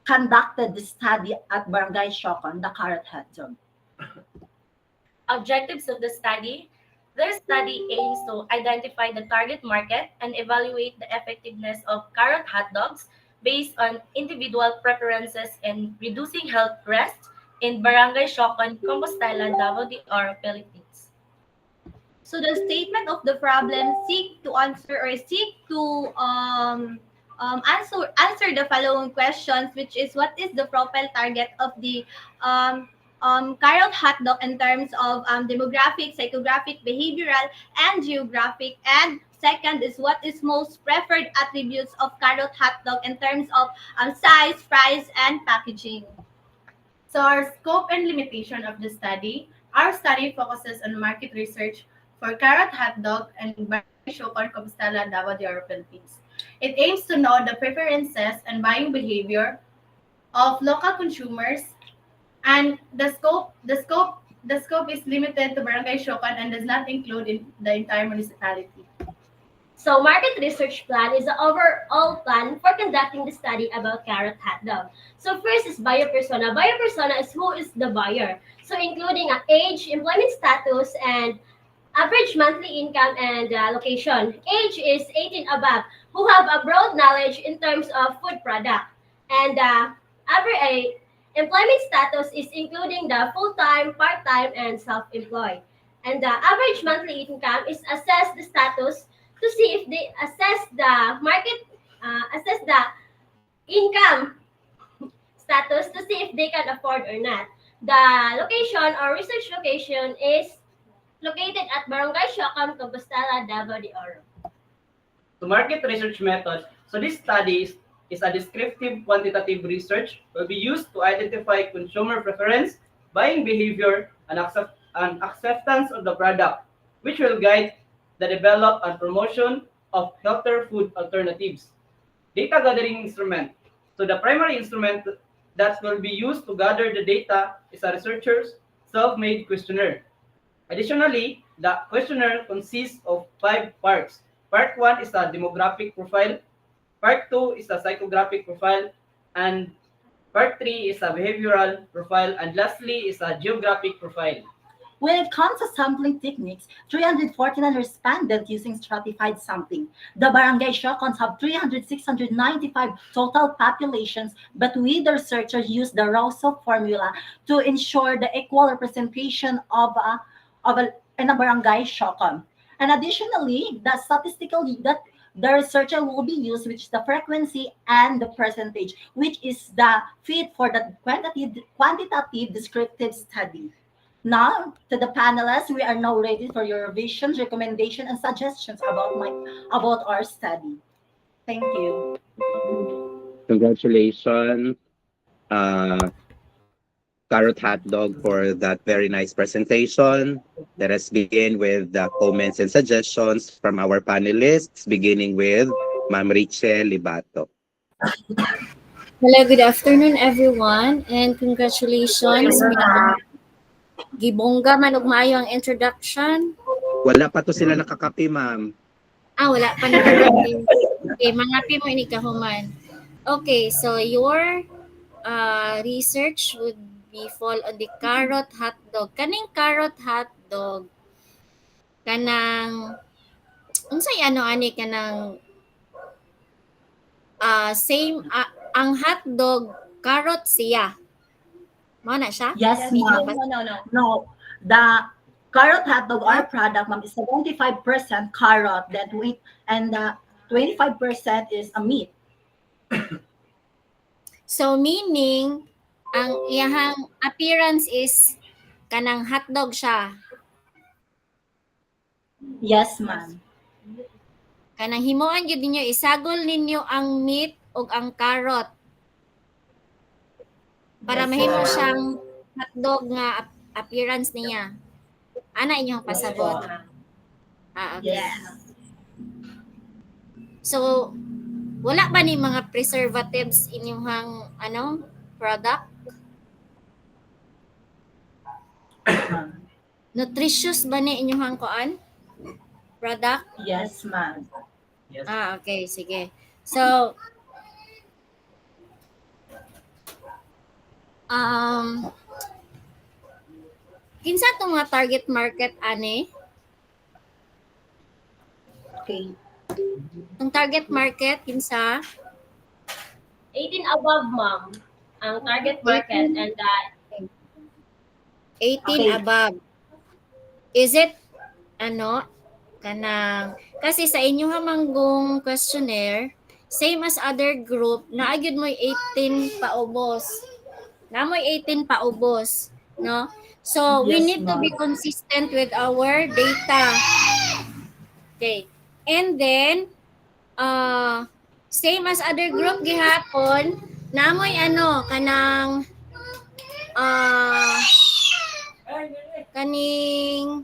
conducted the study at Barangay Shocon, the carrot hotdog? Objectives of the study. Their study aims to identify the target market and evaluate the effectiveness of carrot hot dogs based on individual preferences and reducing health risks in Barangay Shocon, Compostela, Davao de Oro, Philippines. So the statement of the problem seek to answer or seek to answer the following questions, which is what is the profile target of the carrot hot dog in terms of demographic, psychographic, behavioral, and geographic. And second is what is most preferred attributes of carrot hot dog in terms of size, price, and packaging. So our scope and limitation of the study. Our study focuses on market research for carrot hot dog and Barangay Shocon, Compostela, Davao de Oro, Philippines. It aims to know the preferences and buying behavior of local consumers, and the scope is limited to Barangay Shocon and does not include in the entire municipality. So market research plan is the overall plan for conducting the study about carrot hot dog. So first is buyer persona. Buyer persona is who is the buyer. So including age, employment status, and average monthly income and location. Age is 18 above, who have a broad knowledge in terms of food product. And average employment status is including the full-time, part-time, and self-employed. And the average monthly income is assess the status to see if they assess the market, assess the income status to see if they can afford or not. The location or research location is located at Barangay Shocon, Compostela, Davao de Oro. To market research methods, so this study is a descriptive quantitative research will be used to identify consumer preference, buying behavior, and acceptance of the product, which will guide the development and promotion of healthier food alternatives. Data gathering instrument. So the primary instrument that will be used to gather the data is a researcher's self-made questionnaire. Additionally, the questionnaire consists of 5 parts. Part 1 is a demographic profile, Part 2 is a psychographic profile, and Part 3 is a behavioral profile, and lastly is a geographic profile. When it comes to sampling techniques, 349 respondents using stratified sampling. The Barangay Shocons have 695 total populations, but we, the researchers, use the Rousseau formula to ensure the equal representation in a Barangay Shocon. And additionally, the researcher will be used, which is the frequency and the percentage, which is the fit for the quantitative descriptive study. Now, to the panelists, we are now ready for your revisions, recommendations, and suggestions about our study. Thank you. Congratulations, Carrot Hot Dog, for that very nice presentation. Let us begin with the comments and suggestions from our panelists, beginning with Ma'am Richel Libato. Hello, good afternoon, everyone, and congratulations. Gibongga man og maayo ang introduction. Wala pa to sila nakakape, ma'am. Wala pa nakakape. Okay, mangapi mo ini kahuman. Okay, so your research would be fall on the carrot hot dog. Kaning carrot hot dog, kanang unsay ano ani kanang same ang hot dog carrot siya. Mo na siya? Yes, ma'am. No. The carrot hot dog, our product, ma'am, is 75% carrot and 25% is a meat. So meaning ang iyahang appearance is kanang hotdog siya. Yes, ma'am. Kanang himuan gyud ninyo isagol ninyo ang meat ug ang carrot para mahimo siyang hotdog nga appearance niya. Ana inyong pasabot. Okay. Yes. So wala ba ni mga preservatives inyong product? Nutritious ba ni inyong kuan product? Yes, ma'am. Yes. Okay, sige. So Um, kinsa tong mga target market ani? Okay. Ang target market kinsa? 18 above, ma'am. Ang target market and 18 Okay. above. Is it ano kanang kasi sa inyo hamanggong questionnaire same as other group naagid mo 18 paubos. Na mo 18 paubos, no? So we Yes, need to be ma'am. consistent with our data. Okay. And then same as other group gihapon namoy ano kanang kaning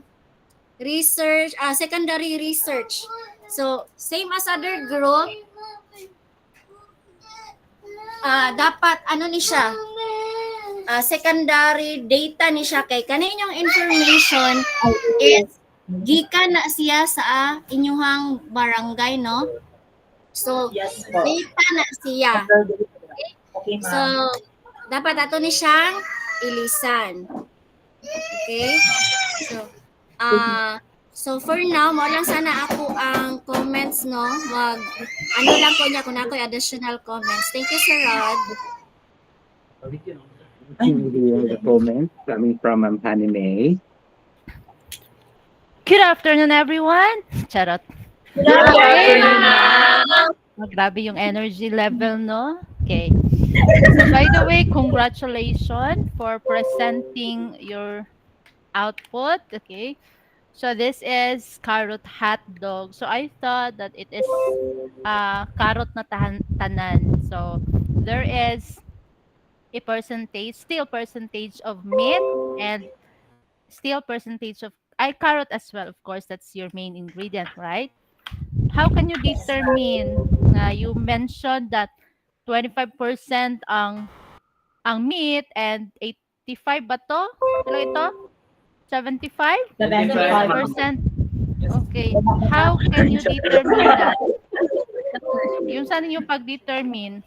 research secondary research. So same as other group dapat ano ni siya secondary data ni siya kay kaninyong information is gikan na siya sa inyuhang barangay, no? So Yes po. data na siya. Okay, So, ma'am. dapat ato ni siyang ilisan. Okay? So for now, mo lang sana ako ang comments, no? Ano lang ko niya kung ako additional comments. Thank you, Sir Rod. The comment coming from Honey May. Good afternoon, everyone. Charot. Good afternoon, Oh, grabe yung energy level, no? Okay. So, by the way, congratulations for presenting your output. Okay. So, this is carrot hot dog. So, I thought that it is carrot na tanan. So, there is a still percentage of meat and still percentage of carrot as well. Of course, that's your main ingredient, right? How can you determine? You mentioned that 25% ang meat and 85 ba to? Ilan ito? 75? 75%. Okay. How can you determine that? Yung saan yung pag-determine?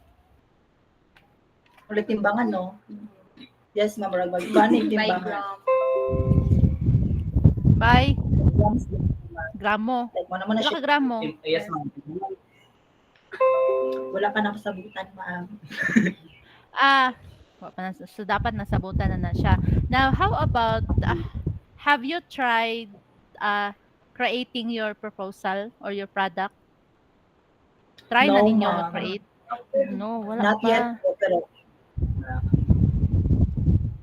Ulit timbangan, no? Yes, ma'am. Magbanig By timbangan. gram. By gramo. Like, mo naman na Ilan siya. ka gramo? Yes, ma'am. Wala pa na kasabutan, ma'am. So dapat nasabutan na siya. Now, how about, have you tried creating your proposal or your product? Try na No, ninyo ma'am. mag-create? No, wala Not pa. yet po, pero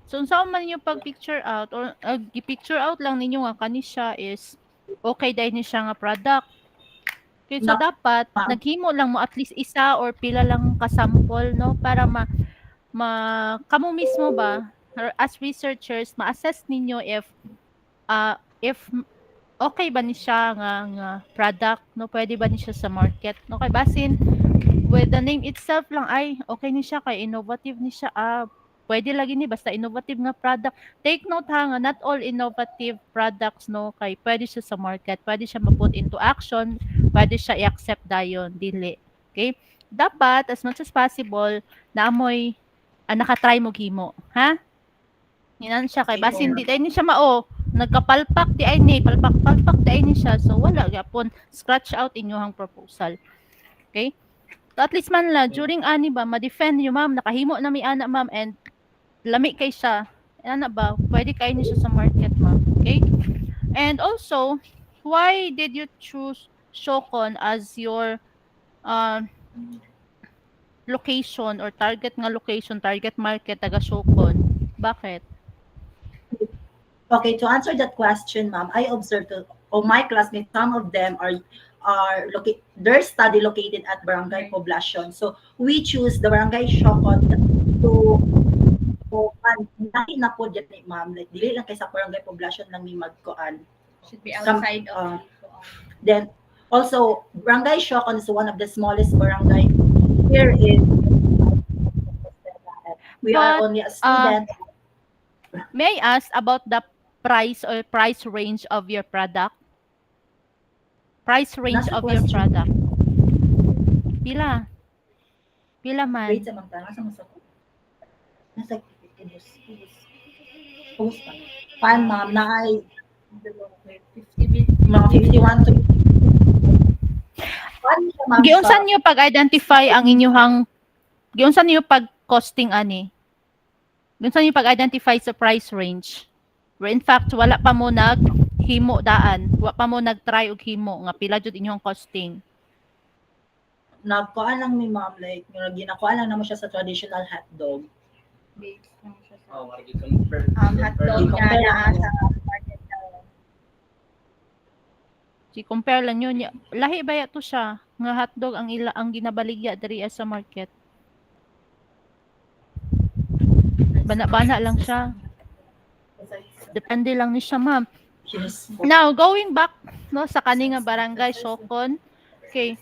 So, saan man yung pag-picture out or i-picture out lang ninyo nga kani siya is okay dahil ni siya nga product. Okay, so No, dapat ma'am. naghimo lang mo at least isa or pila lang ka-sample, no, para kamo mismo ba or as researchers ma-assess ninyo if okay ba ni siya nga product, no, pwede ba ni siya sa market, no, kay basin with the name itself lang ay okay ni siya kay innovative ni siya, pwede lagi ni basta innovative nga product. Take note ha nga not all innovative products, no, kay pwede siya sa market, pwede siya ma-put into action, pwede siya i-accept dayon dili. Okay, dapat as much as possible na amoy nakatry mo gimo, ha? Inan siya kay basin di dahil ni siya nagkapalpak di ay ni palpak di ay ni siya, so wala gyapon scratch out inyong proposal. Okay, so at least man la during ani ba ma-defend yung ma'am nakahimo na mi ana ma'am and lami kay siya ana ba pwede kay ni siya sa market ma'am. Okay, and also why did you choose Shokon as your location or target market taga Shokon? Bakit? Okay, to answer that question, ma'am, I observed my classmates, some of them are their study located at Barangay Poblacion. So we choose the Barangay Shokon to na po dyan, ma'am. Like, dili lang kay sa Barangay Poblacion lang ni magkuan. Should be outside of Then also Barangay Shokon is one of the smallest barangay here in we are But, only a student. May I ask about the price or price range of your product? Price range Nasa of your question. product. Pila? Pila man? Wait, sa mga nasa Ubus pa. Pan, ma'am, na ay mga 51 to Pan siya, ma'am, Giunsan niyo pag-identify ang inyong giunsan niyo pag-costing ani? Giunsan niyo pag-identify sa price range? Where in fact wala pa mo himo daan, wala pa mo nag-try og himo nga pila jud inyong costing. nagkuan lang ni ma'am, like, ginakuan lang naman siya sa traditional hotdog. Oh, compare. Hotdog Compare niya lang na ako. sa market na. Si compare lang yun. Lahi ba to siya nga hotdog ang ginabaligya diri sa market? Bana-bana lang siya. Depende lang ni siya, ma'am. Yes. Now, going back no sa kaninga barangay Sokon. Okay.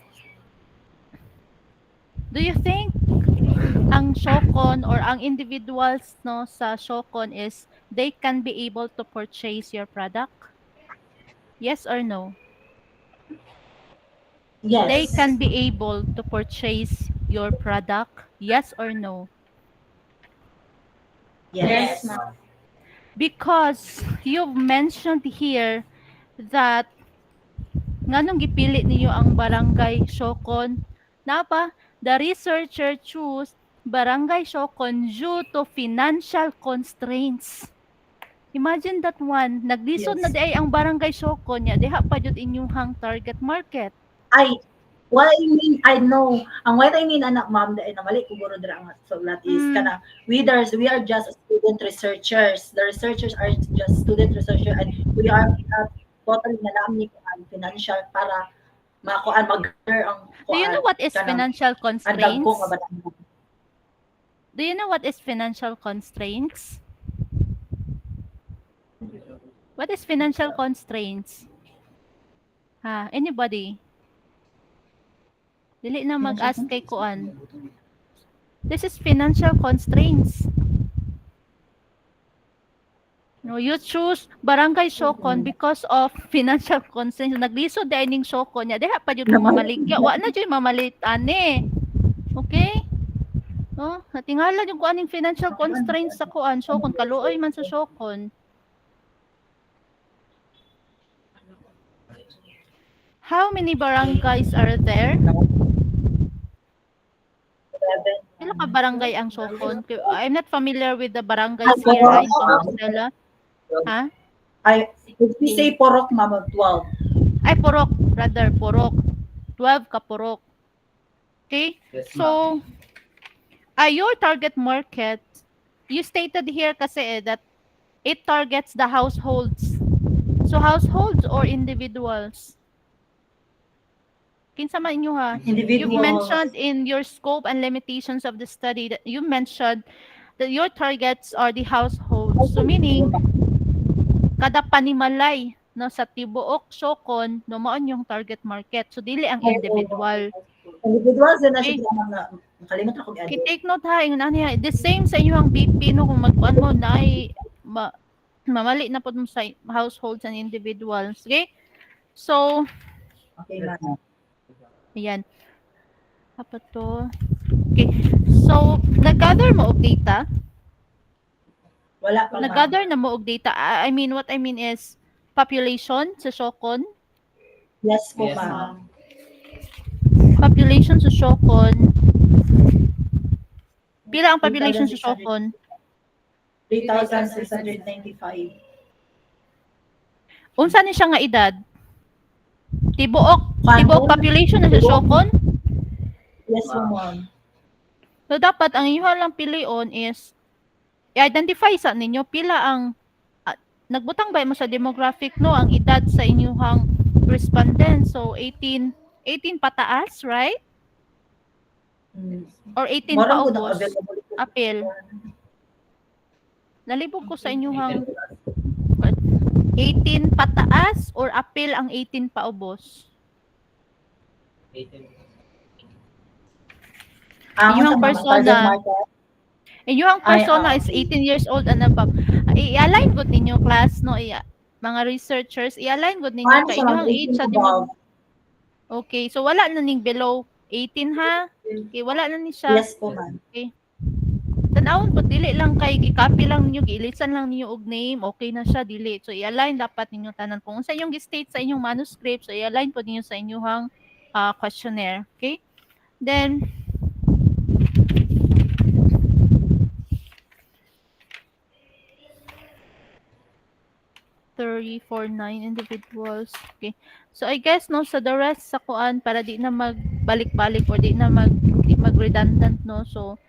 Do you think ang Sokon or ang individuals no sa Sokon is they can be able to purchase your product? Yes or no? Yes. They can be able to purchase your product? Yes or no? Yes. Because you've mentioned here that nganong gipili niyo ang barangay Sokon? Napa, the researcher choose barangay Sokon due to financial constraints. Imagine that one. Naglisod na Yes. di ay ang barangay Sokon niya. Diha pa jud inyong target market. Ay, what I mean, I know. Ang what I mean, anak, ma'am, dahil namali ko guro dira ang sulat is, kana, we are just student researchers. The researchers are just student researchers and we are totally na namin ang financial para makuan mag-gather ang Do you know what is financial ang constraints? dagko nga batang. Do you know what is financial constraints? What is financial constraints? Anybody? Dili na mag-ask kay kuan. This is financial constraints. No, you choose barangay Sokon because of financial constraints. Naglisod dai ning Sokon niya. Diha pa jud mo mamaligya. Wa na jud mamalit ani. Okay? No, natingala jud ko aning financial constraints sa kuan Sokon, kaluoy man sa Sokon. How many barangays are there? Pila ka barangay ang Sokon? I'm not familiar with the barangays here in Compostela. Ha? Ay, if we say porok, ma'am, 12. Ay, Purok. Rather, Purok. 12 ka Purok. Okay? Yes, So, your target market, you stated here kasi that it targets the households. So, households or individuals? Kinsa man inyo ha? Individuals. You've mentioned in your scope and limitations of the study that you mentioned that your targets are the households. So, meaning, kada panimalay no sa tibuok Sokon no mao yung target market. So dili ang individual. Individuals din na Okay. siya na nakalimutan ko i-add. Take note ha, yung ano the same sa inyong BP no kung magkuan mo na ay mamali na pod mo sa households and individuals. Okay? So, Okay, ma'am. ayan. Apa to? Okay. So, nag-gather mo og data? Wala pa, ma'am. Nag-gather na mo og data. I mean, what I mean is population sa Sokon. Yes po, Yes, ma'am. Population sa Sokon. Pila ang population sa Sokon? 3,695. Unsa ni siya nga edad? Tibuok Kwan- population na sa Sokon. Yes po, ma'am. So dapat ang inyo lang pilion is i-identify sa ninyo pila ang nagbutang ba mo sa demographic no ang edad sa inyong respondents. So 18 pataas, right? Or 18 Marang po na paubos. available po. Apil. Nalibog ko sa inyong 18 pataas or apil ang 18 paubos. Ang Inyong sa mga persona. target market, Inyong persona Ay, is 18 years old and above. I-align gud ninyo class no mga researchers, i-align gud ninyo ano kay siya, inyong ma'am, age 18 sa above. Okay, so wala na ning below 18 ha. Okay, wala na ni siya. Yes po, ma'am. Then tanawon po dili lang kay gi-copy lang ninyo, giilisan lang ninyo og name, okay na siya dili. So i-align dapat ninyo tanan kung unsa yung gi-state sa inyong manuscript, so i-align po ninyo sa inyong questionnaire, okay? Then 349 individuals. Okay. So I guess no sa the rest sa kuan para di na magbalik-balik or di mag-redundant no. So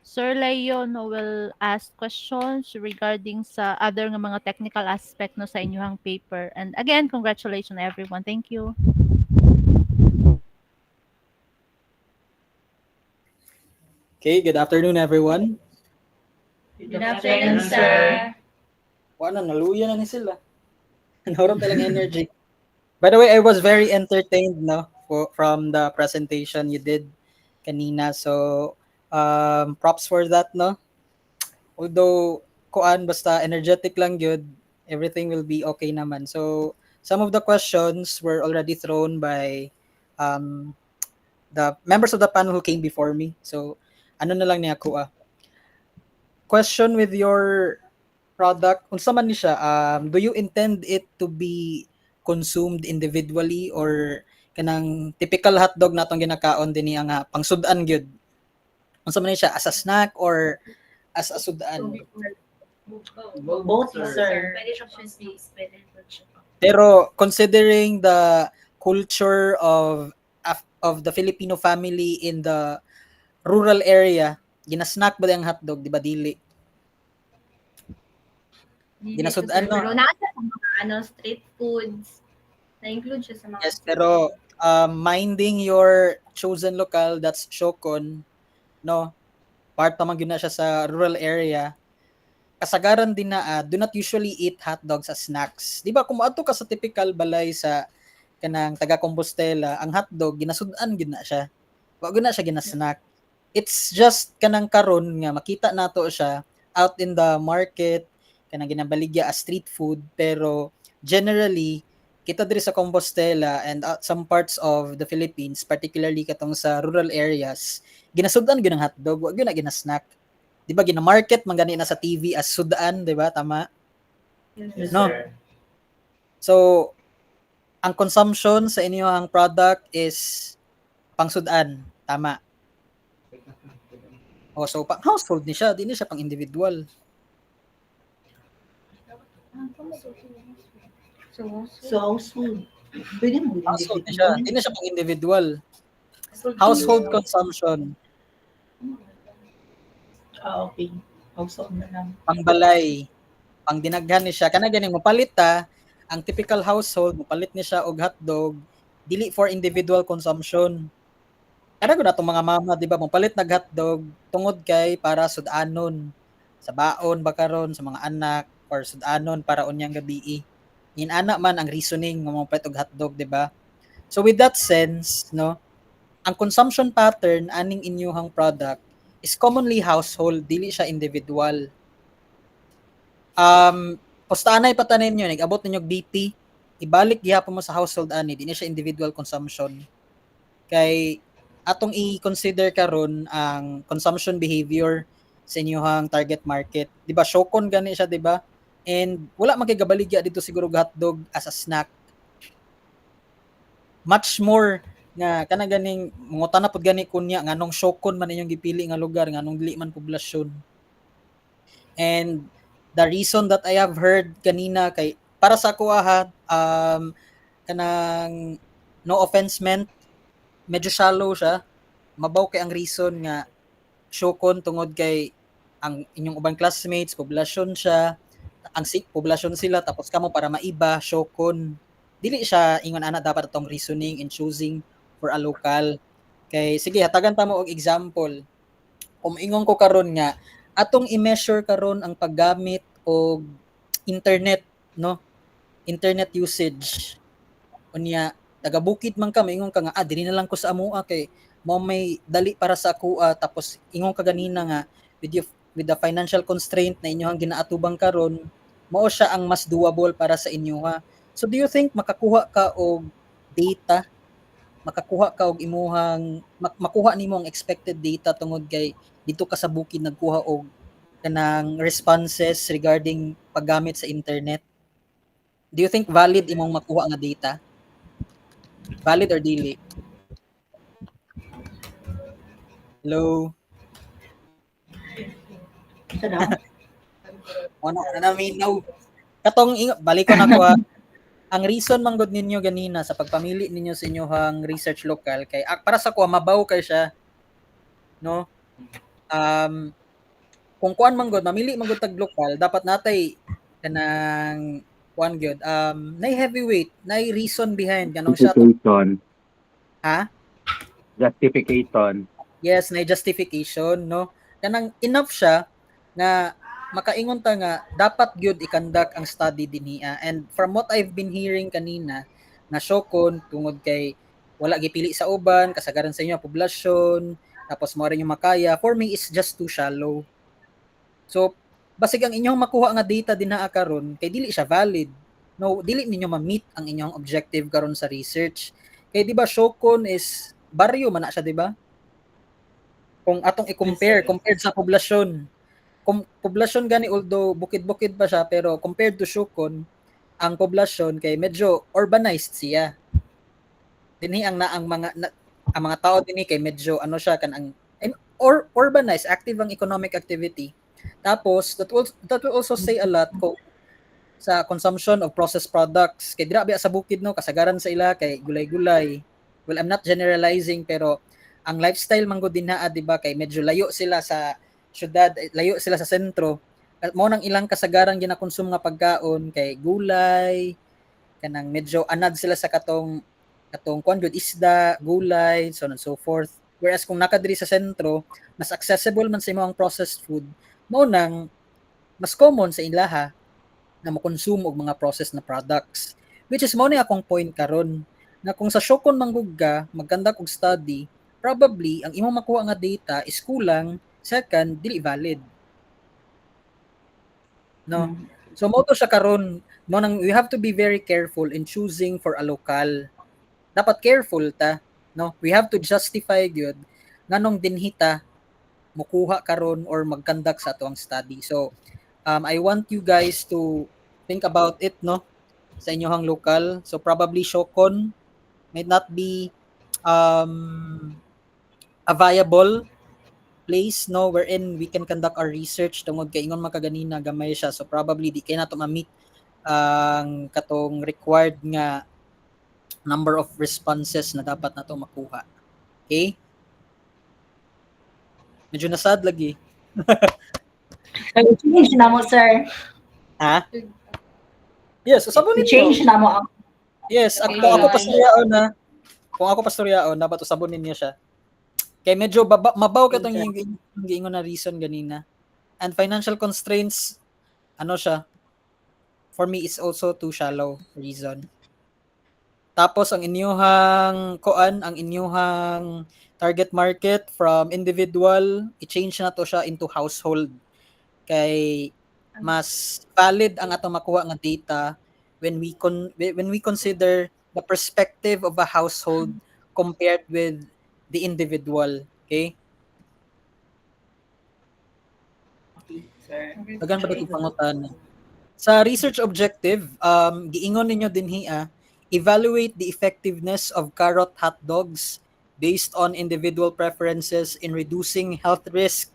Sir Leo no will ask questions regarding sa other nga mga technical aspect no sa inyong paper. And again, congratulations everyone. Thank you. Okay, good afternoon everyone. Good afternoon, sir. Wala, naluya na ni sila. Naroon talagang energy. By the way, I was very entertained from the presentation you did kanina. So, props for that, no? Although, kuan, basta energetic lang yun, everything will be okay naman. So, some of the questions were already thrown by the members of the panel who came before me. So, ano na lang niya kuha. Question with your product, unsa man ni siya, do you intend it to be consumed individually or kanang typical hotdog natong ginakaon dinhi nga pangsudan gyud? Unsa man ni siya, as a snack or as a sudan? Both, sir. Pwede siya pang space, pwede siya pang. Pero considering the culture of the Filipino family in the rural area, ginasnack ba ang hotdog, di ba dili? Ginasudan, no? Pero nasa sa mga street foods. Na-include siya sa mga Yes, pero minding your chosen local, that's Shokon, no? Part naman yun na siya sa rural area. Kasagaran din na, do not usually eat hot dogs as snacks. Di ba, kung ato ka sa typical balay sa kanang taga-Compostela, ang hotdog, ginasudan yun na siya. Wag na siya ginasnack. It's just kanang karon nga makita nato siya out in the market, kanang ginabaligya as street food, pero generally kita diri sa Compostela and some parts of the Philippines, particularly katong sa rural areas, ginasudan gyud ang hotdog, wag gyud na ginasnack. Di ba gina-market man gani na sa TV as sudan, di ba? Tama? Yes, No. sir. So ang consumption sa inyong product is pangsudan, tama? Oh, so pang household ni siya, di ni siya pang individual. So, pwede mo Household ni siya, di na siya pang individual. Household consumption, Okay. Household na lang. pangbalay, pang dinaghan ni siya. Kana ganing mopalit ang typical household, mopalit ni siya og hotdog, dili for individual consumption. Kada gud atong mga mama, di ba, mopalit nag hotdog tungod kay para sudanon sa baon ba karon sa mga anak or sudanon para unyang gabi. Inana man ang reasoning nga mopalit og hotdog, di ba? So with that sense, no, ang consumption pattern aning inyong product is commonly household, dili siya individual. Postaanay patanin nyo, nag-abot ninyo BP, ibalik gihapon mo sa household ani, di na siya individual consumption. Kay atong i-consider karon ang consumption behavior sa inyong target market. Di ba, Shokon gani siya, di ba? And wala man kay gabaligya dito siguro hotdog as a snack. Much more nga kana ganing mangutan na pud gani kunya nganong Shokon man inyong gipili nga lugar, nganong dili man poblasyon. And the reason that I have heard kanina kay para sa ako kanang no offense meant, medyo shallow siya. Mabaw kay ang reason nga Shokon tungod kay ang inyong ubang classmates poblasyon siya, ang poblasyon sila tapos kamo para maiba Shokon. Dili siya ingon ana dapat atong reasoning in choosing for a local. Kay sige hatagan ta mo og example. Kung ingon ko karon nga atong i-measure karon ang paggamit og internet, no? Internet usage. Unya taga-bukid man ka, ingon ka nga dili na lang ko sa amoa kay mo may dali para sa ako tapos ingon ka ganina nga with the financial constraint na inyong ginaatubang karon, mao siya ang mas doable para sa inyo So do you think makakuha ka og data, makakuha ka og imuhang makuha nimo ang expected data tungod kay dito ka sa bukid nagkuha og kanang responses regarding paggamit sa internet? Do you think valid imong makuha nga data? Valid or dili? Hello? Siya daw. Ano na naminaw? Balik ko na ko ha. Ang reason man gud ninyo ganina sa pagpamili ninyo sa inyohang research local kay para sa ko mabaw kay siya, no? Kung kuan man gud mamili man gud tag lokal, dapat natay kanang kuan gyud nay heavyweight, nay reason behind ganong siya. Justification. Ha? Justification. Yes, nay justification, no? Kanang enough siya na makaingon ta nga dapat gyud i-conduct ang study dinhiya. And from what I've been hearing kanina, na syokon tungod kay wala gipili sa uban, kasagaran sa inyo poblasyon, tapos mo rin yung makaya, for me is just too shallow. So basig ang inyong makuha nga data dinhaa karon kay dili siya valid. No, dili ninyo ma-meet ang inyong objective karon sa research. Kay di ba syokon is baryo man na siya, di ba? Kung atong i-compare compared sa poblasyon, poblasyon gani although bukid-bukid pa siya pero compared to Shukon, ang poblasyon kay medyo urbanized siya. Dinhi ang ang mga tao dinhi kay medyo ano siya kanang urbanized, active ang economic activity. Tapos that will also say a lot ko sa consumption of processed products. Kay dira biya sa bukid no kasagaran sa ila kay gulay-gulay. Well, I'm not generalizing pero ang lifestyle man gud dinha, di ba, kay medyo layo sila sa syudad, layo sila sa sentro. Mao nang ilang kasagaran ginakonsume nga pagkaon kay gulay, kanang medyo anad sila sa katong kuan gyud isda, gulay, so on and so forth. Whereas kung nakadiri sa sentro, mas accessible man sa imo ang processed food, mao nang mas common sa ilaha na makonsume og mga processed na products. Which is mao ni akong point karon na kung sa Shokon manggugga magkandak og study, probably ang imong makuha nga data is kulang, second dili valid. No. So mo to siya karon, mo nang we have to be very careful in choosing for a local. Dapat careful ta, no? We have to justify gyud nganong dinhita mokuha karon or magkandak sa ato ang study. So I want you guys to think about it, no, sa inyohang local. So probably Shokon might not be a viable place, no, wherein we can conduct our research tungod kay ingon makaganina gamay siya. So probably di kay nato ma-meet ang katong required nga number of responses na dapat nato makuha. Okay? Medyo nasad lagi. Change na mo, sir. Ha? Yes, usabon ninyo. Change na mo ang Yes, kung ako pastoryaon na, kung ako pastoryaon, dapat usabon ninyo siya. Kaya medyo mabaw ka itong giingon na reason ganina. And financial constraints, ano siya, for me, is also too shallow reason. Tapos, ang inyuhang target market from individual, i-change na to siya into household. Kay mas valid ang atong makuha nga data when we consider the perspective of a household compared with the individual. Okay? Dagan ba itong pangutan? Sa research objective, giingon ninyo dinhi evaluate the effectiveness of carrot hot dogs based on individual preferences in reducing health risk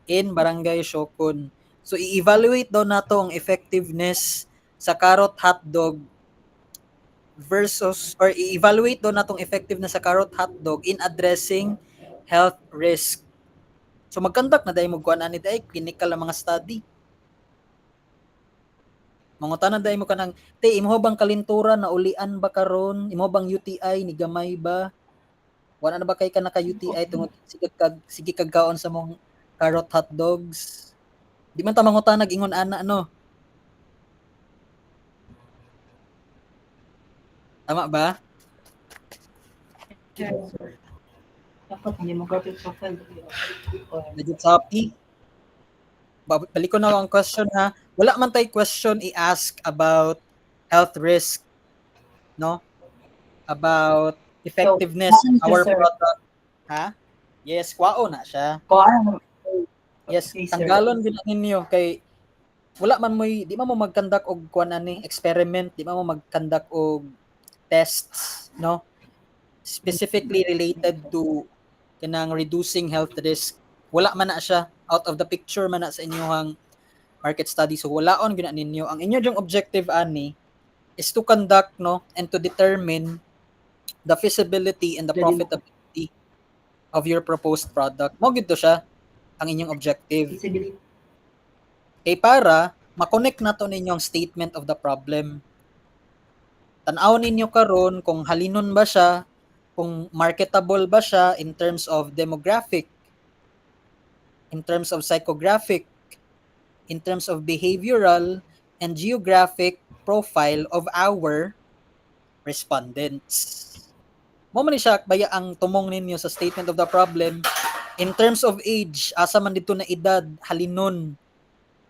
in Barangay Shokon. So i-evaluate daw nato ang effectiveness sa carrot hotdog versus, or i-evaluate daw natong effectiveness sa carrot hotdog in addressing health risk. So magkandak na dahil magkuhan ani dahil clinical ang mga study. Mangutanan dahil mo ka ng, imo bang kalintura na ulian ba karon? Imo bang UTI ni gamay ba? Wala na ba kay ka naka-UTI tungod sige kagkaon sa mong carrot hotdogs? Di man ta mangutan nag-ingon ana ano? Tama ba? dapat hindi mo grabe profile. Legit happy. Balik ko na ang question ha. Wala man tay question i-ask about health risk, no? About effectiveness So, of our sir. product. Ha? Yes, kwao na siya. Kuan Yes, Okay, sir. tanggalon gina ninyo kay wala man mo'y di man mo mag-conduct og kuan ani experiment, di man mo mag-conduct og tests, no? Specifically related to kanang reducing health risk. Wala man na siya, out of the picture man na sa inyong market study. So walaon gina ninyo. Ang inyong objective ani is to conduct, no, and to determine the feasibility and the profitability of your proposed product. Mo gid to siya ang inyong objective. Feasibility. Kay para ma-connect nato ninyong statement of the problem. Tan-aw ninyo karon kung halinon ba siya, kung marketable ba siya in terms of demographic, in terms of psychographic, in terms of behavioral and geographic profile of our respondents. Mo man ni siya baya ang tumong ninyo sa statement of the problem in terms of age, asa man dito na edad halinon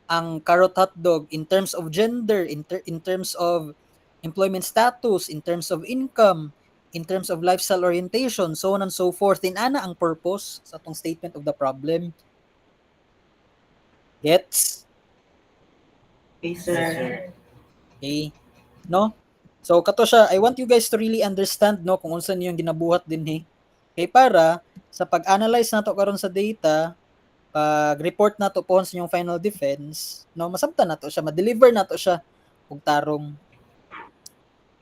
ang carrot hotdog, in terms of gender, in terms of employment status, in terms of income, in terms of lifestyle orientation, so on and so forth. Ana ang purpose sa atong statement of the problem. Gets? Okay, sir. Okay. No? So kato siya, I want you guys to really understand, no, kung unsa niyo ginabuhat din kay para sa pag-analyze nato karon sa data, pag-report nato po sa inyong final defense, no, masabtan nato siya, ma-deliver nato siya og tarong.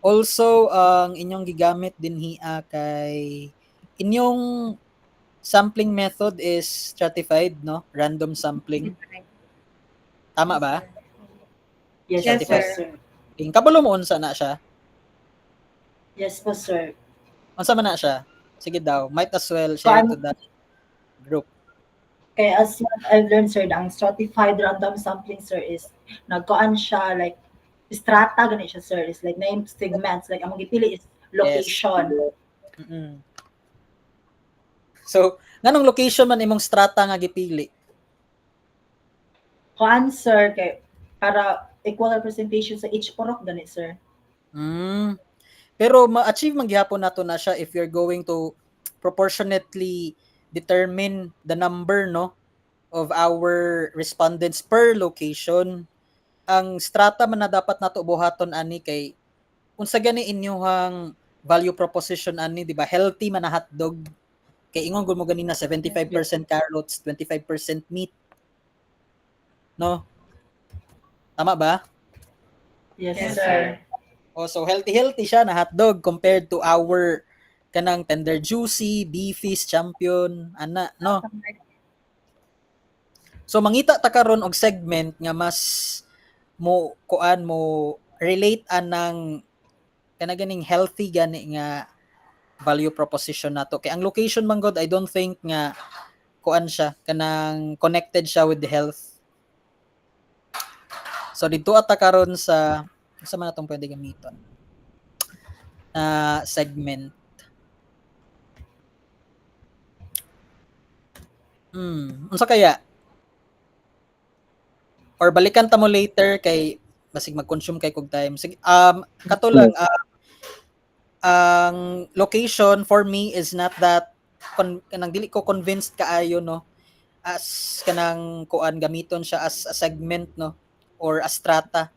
Also, ang inyong gigamit din kay inyong sampling method is stratified, no? Random sampling. Tama ba? Yes, Certified. sir. Ing kabalo mo unsa na siya? Yes po, sir. Unsa man na siya? Sige daw, might as well share to that group. Okay, as what I've learned, sir, ang stratified random sampling, sir, is nagkuan siya like strata ganit siya, sir. It's like name segments. Like ang gipili is location. Mm-mm. So, nganong location man imong strata nga gipili? Kuan, sir, kay para equal representation sa each purok ganit, sir. Pero ma-achieve man gihapon nato na siya if you're going to proportionately determine the number, no, of our respondents per location. Ang strata man na dapat nato buhaton ani kay unsa gani inyong value proposition ani, di ba? Healthy man na hotdog. Kay ingon gud mo ganina 75% carrots, 25% meat. No? Tama ba? Yes, sir. Oh, so healthy siya na hotdog compared to our kanang tender juicy, beefies, champion, ana, no? So mangita ta karon og segment nga mas mo relate anang kanaganing healthy gani nga value proposition nato. Kay ang location man god, I don't think nga kuan siya kanang connected siya with the health. So dito ata karon sa man natong pwede gamiton segment. Unsa kaya? Or balikan ta mo later kay basig mag-consume kay kog time. Sige, kato lang ang location for me is not that kanang dili ko convinced kaayo, no, as kanang kuan gamiton siya as a segment, no, or a strata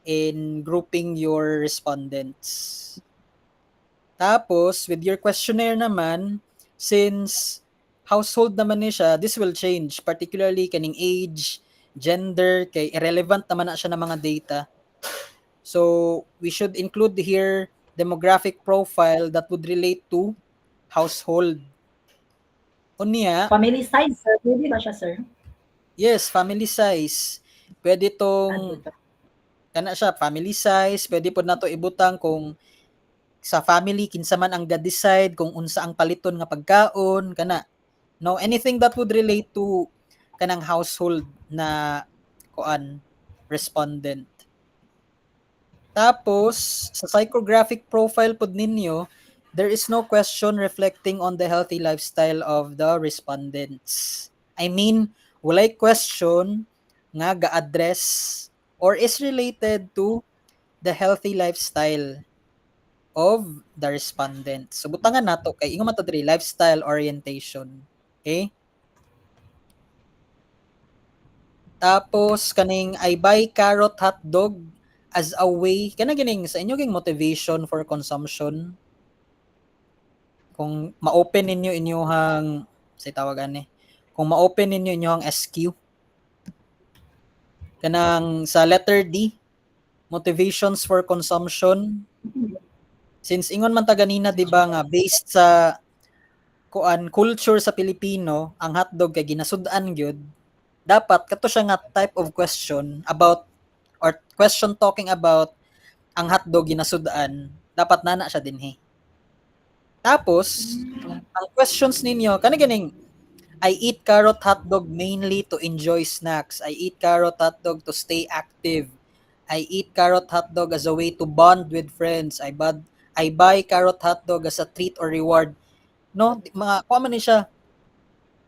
in grouping your respondents. Tapos with your questionnaire naman, since household naman ni siya, this will change, particularly kaning age, gender, kay irrelevant naman na siya ng mga data. So we should include here demographic profile that would relate to household. Unya, Family size, sir. Pwede ba siya, sir? yes, family size. Pwede tong kana siya family size, pwede pod nato ibutang kung sa family kinsa man ang ga-decide kung unsa ang paliton nga pagkaon kana. No, anything that would relate to kanang household na kuan respondent. Tapos sa psychographic profile pod ninyo, there is no question reflecting on the healthy lifestyle of the respondents. I mean, walay question nga ga-address or is related to the healthy lifestyle of the respondents. So butangan nato kay ingon man to diri lifestyle orientation. Okay? Tapos kaning I buy carrot hotdog as a way kana gining sa inyo ging motivation for consumption. Kung ma-open ninyo inyong say tawagan ni. Kung ma-open ninyo inyong SQ. Kanang sa letter D, motivations for consumption. Since ingon man ta ganina di ba nga based sa culture sa Pilipino, ang hotdog kay ginasud-an gyud. Dapat kato siya nga type of question about or question talking about ang hotdog ginasud-an, dapat nana siya dinhi. Tapos, ang questions ninyo kana ganing I eat carrot hotdog mainly to enjoy snacks. I eat carrot hotdog to stay active. I eat carrot hotdog as a way to bond with friends. I buy carrot hotdog as a treat or reward. No, mga kuha man ni siya.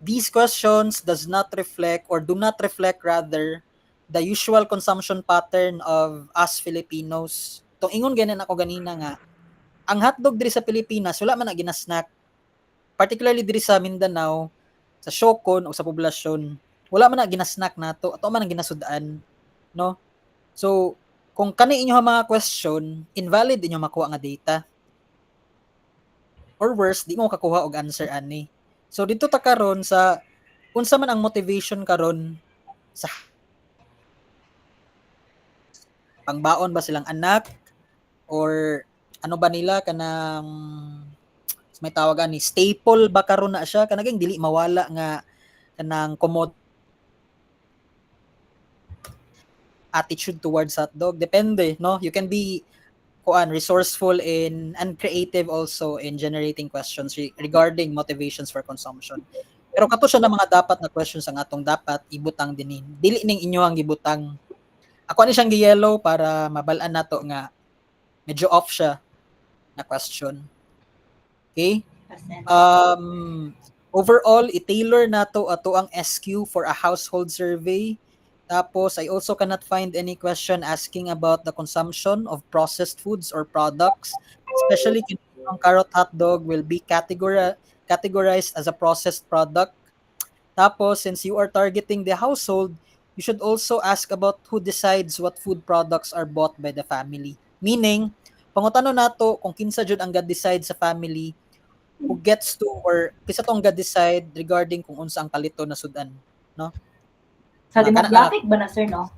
These questions does not reflect or do not reflect rather the usual consumption pattern of us Filipinos. Tong ingon ganin ako ganina nga, ang hotdog diri sa Pilipinas wala man na ginasnack. Particularly diri sa Mindanao, sa Siocon o sa poblasyon, wala man na ginasnack nato ato man ang ginasud-an, no? So, kung kani inyo mga question, invalid inyo makuha nga data. Or worse, di mo kakuha og answer ani. So dito ta karon sa unsa man ang motivation karon sa pangbaon ba silang anak or ano ba nila kanang may tawagan ni staple ba karon na siya kanang dili mawala nga kanang attitude towards hotdog depende, no? You can be resourceful and creative also in generating questions regarding motivations for consumption. Pero kato siya na mga dapat na questions ang atong dapat ibutang dinhin. Dili ning inyo ang gibutang. Ako ani siyang gi-yellow para mabalaan nato nga medyo off siya na question. Okay? Overall, i-tailor nato ato ang SQ for a household survey. Tapos, I also cannot find any question asking about the consumption of processed foods or products, especially ang carrot hotdog will be categorized as a processed product. Tapos, since you are targeting the household, you should also ask about who decides what food products are bought by the family. Meaning, pangutano nato kung kinsa jud ang ga-decide sa family who gets to or kisa tong ga-decide regarding kung unsa ang kalito na sudan, no? Sa demographic ba na, sir, no?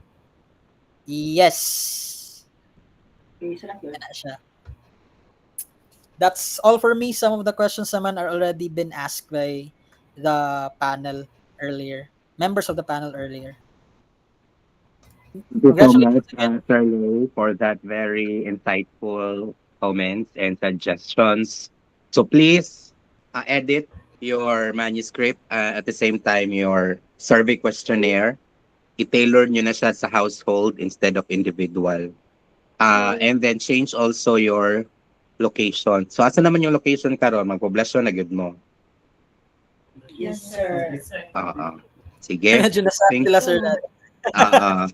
Yes. Okay, so lang yun. Yan siya. That's all for me. Some of the questions naman are already been asked by the panel earlier. Members of the panel earlier. Thank you so much, Sir Lay, for that very insightful comments and suggestions. So please edit your manuscript at the same time your survey questionnaire. I-tailor nyo na siya sa household instead of individual. And then change also your location. So asa naman yung location karon? Magpoblasyon na gyud mo. Yes, sir. Sige. Medyo nasabi sila, sir.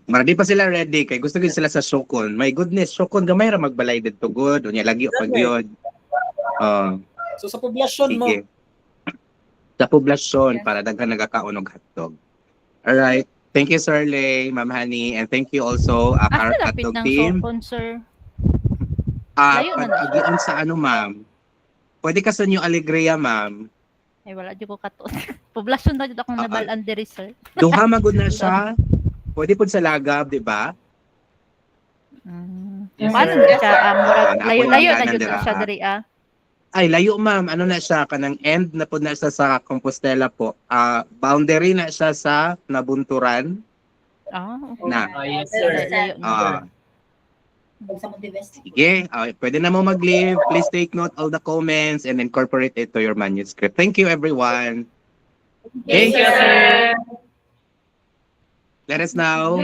Marami pa sila ready kay gusto gid sila sa Siocon. My goodness, Siocon gamay ra magbalay didto good. Unya lagi pag yun. So sa poblasyon mo. Sige. Sa poblasyon para daghan nagakaon og hotdog. All right. Thank you, Sir Lay, Ma'am Honey, and thank you also Asa our lapit hotdog ng team. Siocon, sir? Layo na na. Pag sa ano, ma'am? Pwede ka sa New Alegria, ma'am. Ay, wala di ko kato. Poblasyon na dito akong nabalaan diri, sir. Duha magud na siya. Pwede po sa Lagab, di ba? Yes, Paano sir. na siya? Layo-layo na Napoy dito Langganan siya dira, diri, Ay, layo, ma'am. Ano na siya? Kanang end na po na siya sa Compostela po. Boundary na siya sa Nabunturan. Okay. Na. Yes, sir. Layo na. Sa Monteveste. Sige, pwede na mo mag-leave. Please take note all the comments and incorporate it to your manuscript. Thank you, everyone. Yes, sir. Let us now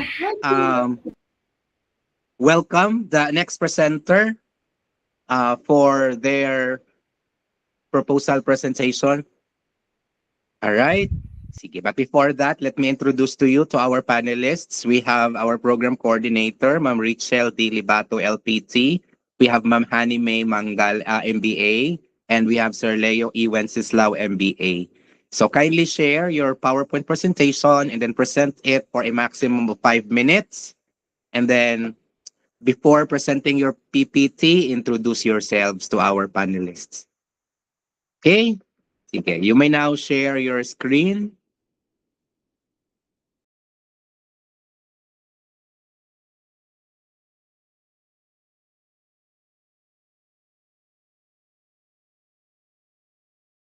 welcome the next presenter for their proposal presentation. All right. Sige, but before that, let me introduce to you to our panelists. We have our program coordinator, Ma'am Richelle D. Libato, LPT. We have Ma'am Honey May Mangal, MBA. And we have Sir Leo E. Wenceslao, MBA. So kindly share your PowerPoint presentation and then present it for a maximum of 5 minutes. And then before presenting your PPT, introduce yourselves to our panelists. Okay? Okay, you may now share your screen.